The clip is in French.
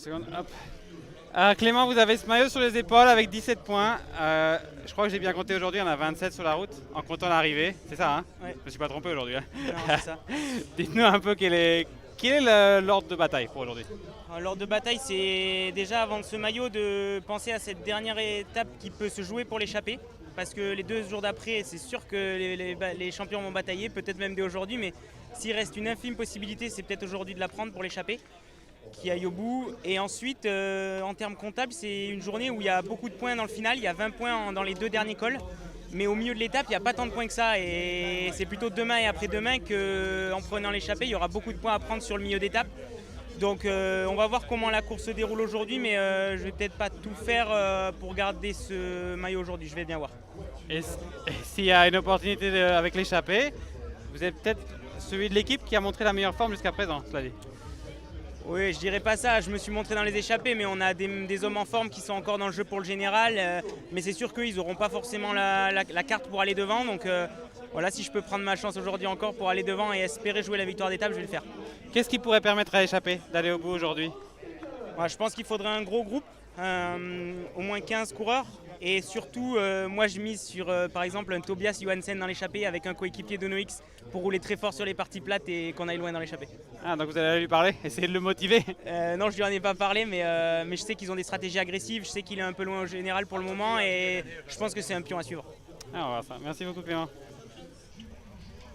secondes. Hop. Clément, vous avez ce maillot sur les épaules avec 17 points. Je crois que j'ai bien compté aujourd'hui, on a 27 sur la route en comptant l'arrivée. C'est ça, hein? Ouais. Je me suis pas trompé aujourd'hui. Hein. Non, c'est ça. Dites-nous un peu quel est l'ordre de bataille pour aujourd'hui. Lors de bataille, c'est déjà avant ce maillot de penser à cette dernière étape qui peut se jouer pour l'échappée. Parce que les 2 jours d'après, c'est sûr que les champions vont batailler, peut-être même dès aujourd'hui, mais s'il reste une infime possibilité, c'est peut-être aujourd'hui de la prendre pour l'échappée, qui aille au bout. Et ensuite, en termes comptables, c'est une journée où il y a beaucoup de points dans le final, il y a 20 points dans les 2 derniers cols. Mais au milieu de l'étape, il n'y a pas tant de points que ça. Et c'est plutôt demain et après-demain qu'en prenant l'échappée, il y aura beaucoup de points à prendre sur le milieu d'étape. Donc on va voir comment la course se déroule aujourd'hui, mais je vais peut-être pas tout faire pour garder ce maillot aujourd'hui, je vais bien voir. Et s'il y a une opportunité avec l'échappée, vous êtes peut-être celui de l'équipe qui a montré la meilleure forme jusqu'à présent, cela dit. Oui, je dirais pas ça, je me suis montré dans les échappées, mais on a des hommes en forme qui sont encore dans le jeu pour le général. Mais c'est sûr qu'ils n'auront pas forcément la carte pour aller devant. Donc voilà, si je peux prendre ma chance aujourd'hui encore pour aller devant et espérer jouer la victoire d'étape, je vais le faire. Qu'est-ce qui pourrait permettre à l'échappée d'aller au bout aujourd'hui? Je pense qu'il faudrait un gros groupe, au moins 15 coureurs. Et surtout, moi je mise sur par exemple un Tobias Johansen dans l'échappée avec un coéquipier de Noix pour rouler très fort sur les parties plates et qu'on aille loin dans l'échappée. Ah, donc vous allez lui parler, essayer de le motiver? Non, je lui en ai pas parlé, mais je sais qu'ils ont des stratégies agressives, je sais qu'il est un peu loin au général pour le moment et je pense que c'est un pion à suivre. Ah, on va voir ça. Merci beaucoup Clément.